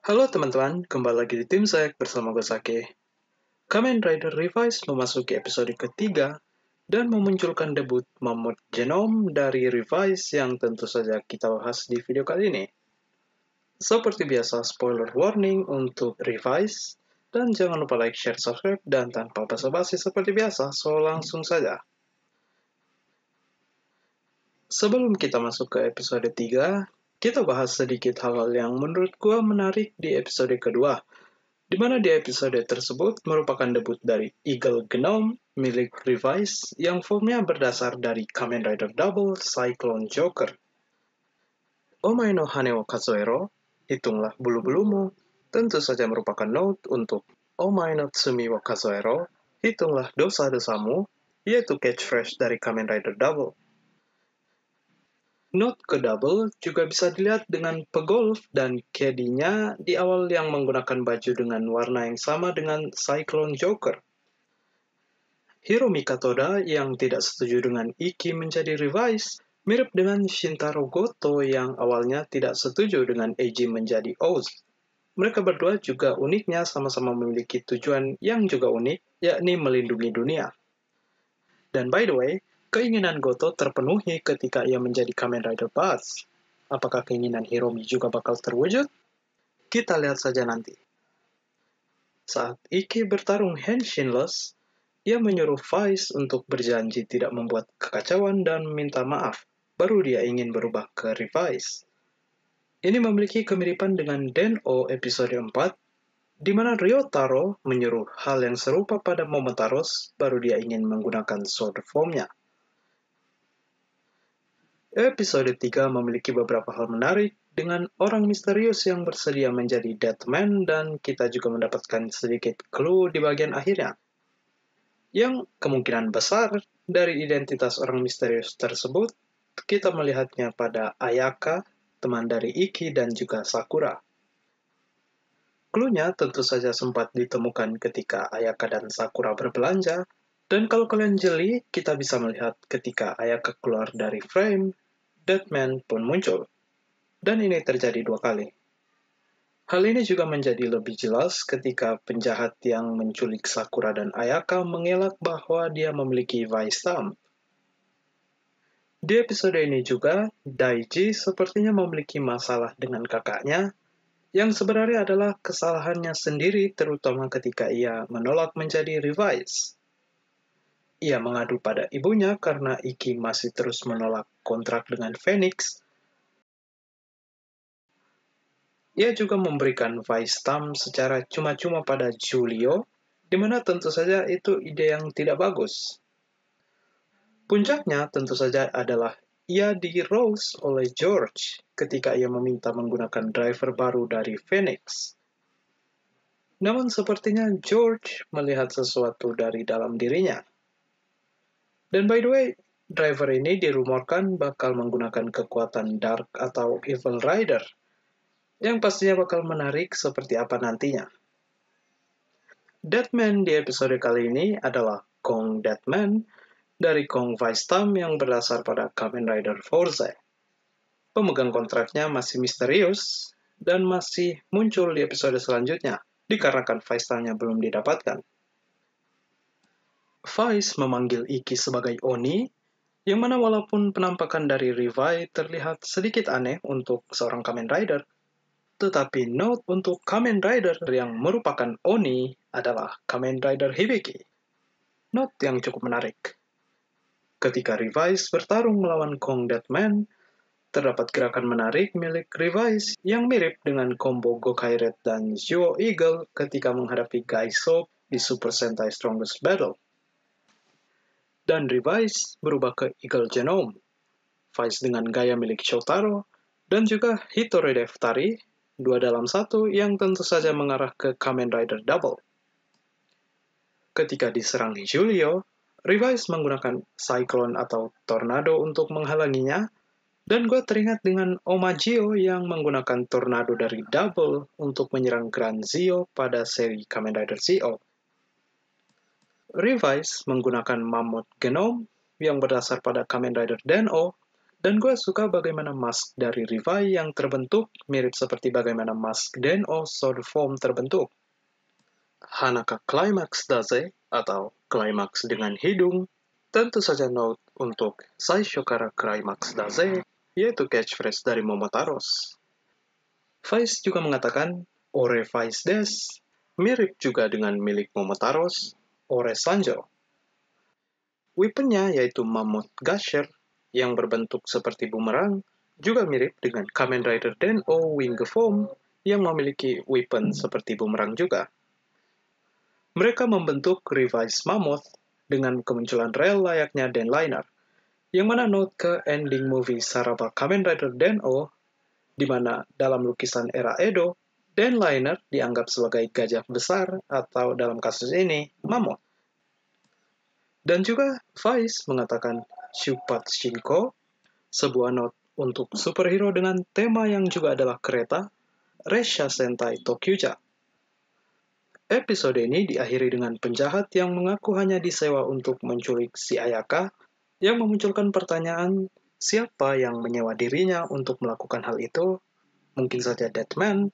Halo teman-teman, kembali lagi di Tim Sek bersama gue Sake. Kamen Rider Revise memasuki episode ketiga dan memunculkan debut Mammoth Genome dari Revise yang tentu saja kita bahas di video kali ini. Seperti biasa, spoiler warning untuk Revise, dan jangan lupa like, share, subscribe, dan tanpa basa-basi seperti biasa, so langsung saja. Sebelum kita masuk ke episode 3, kita bahas sedikit hal-hal yang menurut gue menarik di episode kedua, di mana di episode tersebut merupakan debut dari Eagle Genome milik Revise yang formnya berdasar dari Kamen Rider Double Cyclone Joker. Omae no Hane wo Kazoero, hitunglah bulu-bulumu, tentu saja merupakan note untuk Omae no Tsumi wo Kazoero, hitunglah dosa-dosamu, yaitu catchphrase dari Kamen Rider Double. Note ke double juga bisa dilihat dengan pegolf dan caddy-nya di awal yang menggunakan baju dengan warna yang sama dengan Cyclone Joker. Hiromi Katoda yang tidak setuju dengan Iki menjadi Revise mirip dengan Shintaro Goto yang awalnya tidak setuju dengan Eiji menjadi Oz. Mereka berdua juga uniknya sama-sama memiliki tujuan yang juga unik, yakni melindungi dunia. Dan by the way, keinginan Goto terpenuhi ketika ia menjadi Kamen Rider Buzz. Apakah keinginan Hiromi juga bakal terwujud? Kita lihat saja nanti. Saat Iki bertarung Henshinless, ia menyuruh Vice untuk berjanji tidak membuat kekacauan dan minta maaf, baru dia ingin berubah ke Revise. Ini memiliki kemiripan dengan Den-O episode 4, di mana Ryotaro menyuruh hal yang serupa pada Momotaros, baru dia ingin menggunakan sword form-nya. Episode 3 memiliki beberapa hal menarik dengan orang misterius yang bersedia menjadi Deathman dan kita juga mendapatkan sedikit clue di bagian akhirnya. Yang kemungkinan besar dari identitas orang misterius tersebut, kita melihatnya pada Ayaka, teman dari Iki dan juga Sakura. Clue-nya tentu saja sempat ditemukan ketika Ayaka dan Sakura berbelanja, dan kalau kalian jeli, kita bisa melihat ketika Ayaka keluar dari frame, Deathman pun muncul. Dan ini terjadi 2 kali. Hal ini juga menjadi lebih jelas ketika penjahat yang menculik Sakura dan Ayaka mengelak bahwa dia memiliki Vice Thumb. Di episode ini juga, Daiji sepertinya memiliki masalah dengan kakaknya, yang sebenarnya adalah kesalahannya sendiri terutama ketika ia menolak menjadi Revise. Ia mengadu pada ibunya karena Iki masih terus menolak kontrak dengan Phoenix. Ia juga memberikan Vice Thumb secara cuma-cuma pada Julio, di mana tentu saja itu ide yang tidak bagus. Puncaknya tentu saja adalah ia di-roast oleh George ketika ia meminta menggunakan driver baru dari Phoenix. Namun sepertinya George melihat sesuatu dari dalam dirinya. Dan by the way, driver ini dirumorkan bakal menggunakan kekuatan Dark atau Evil Rider, yang pastinya bakal menarik seperti apa nantinya. Deathman di episode kali ini adalah Kong Deathman dari Kong Vice Thumb yang berdasar pada Kamen Rider Force. Pemegang kontraknya masih misterius dan masih muncul di episode selanjutnya dikarenakan Vice Thumb-nya belum didapatkan. Vice memanggil Iki sebagai Oni, yang mana walaupun penampakan dari Revise terlihat sedikit aneh untuk seorang Kamen Rider, tetapi note untuk Kamen Rider yang merupakan Oni adalah Kamen Rider Hibiki. Note yang cukup menarik. Ketika Revise bertarung melawan Kong Deathman, terdapat gerakan menarik milik Revise yang mirip dengan combo Gokai Red dan Zio Eagle ketika menghadapi Guy Soap di Super Sentai Strongest Battle. Dan Revise berubah ke Eagle Genome, Vice dengan gaya milik Shotaro, dan juga Hitori Deftari, 2 dalam 1 yang tentu saja mengarah ke Kamen Rider Double. Ketika diserang Julio, Revise menggunakan Cyclone atau Tornado untuk menghalanginya, dan gue teringat dengan Omagio yang menggunakan Tornado dari Double untuk menyerang Grand Zio pada seri Kamen Rider Zio. Revise menggunakan Mammoth Genome yang berdasar pada Kamen Rider Den-O Dan gue suka bagaimana mask dari Revive yang terbentuk mirip seperti bagaimana mask Den-O Sword Form terbentuk. Hanaka Climax Daze atau Climax dengan hidung, tentu saja note untuk Saishokara Climax Daze, yaitu catchphrase dari Momotaros. Vice juga mengatakan Ore Vice Des, mirip juga dengan milik Momotaros, Ore Sanjo. Weaponnya yaitu Mammoth Gasher, yang berbentuk seperti bumerang, juga mirip dengan Kamen Rider Den-O Wing Form yang memiliki weapon seperti bumerang juga. Mereka membentuk Revised Mammoth dengan kemunculan rel layaknya Den-Liner, yang mana note ke ending movie Saraba Kamen Rider Den-O, di mana dalam lukisan era Edo, Den-Liner dianggap sebagai gajah besar atau dalam kasus ini, mammoth. Dan juga Vice mengatakan Shupat Shinko, sebuah note untuk superhero dengan tema yang juga adalah kereta, Resha Sentai Tokyuja. Episode ini diakhiri dengan penjahat yang mengaku hanya disewa untuk menculik si Ayaka, yang memunculkan pertanyaan siapa yang menyewa dirinya untuk melakukan hal itu, mungkin saja Deadman,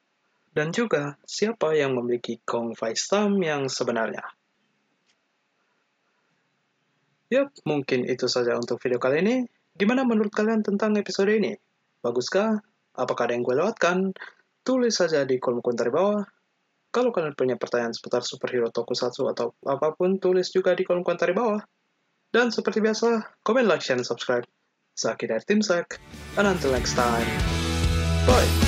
dan juga siapa yang memiliki Kong Vice Tam yang sebenarnya. Yap, mungkin itu saja untuk video kali ini. Gimana menurut kalian tentang episode ini? Baguskah? Apakah ada yang gue lewatkan? Tulis saja di kolom komentar di bawah. Kalau kalian punya pertanyaan seputar superhero tokusatsu atau apapun, tulis juga di kolom komentar di bawah. Dan seperti biasa, komen, like, share, dan subscribe. Zaki dari Tim Zak. And until next time, bye!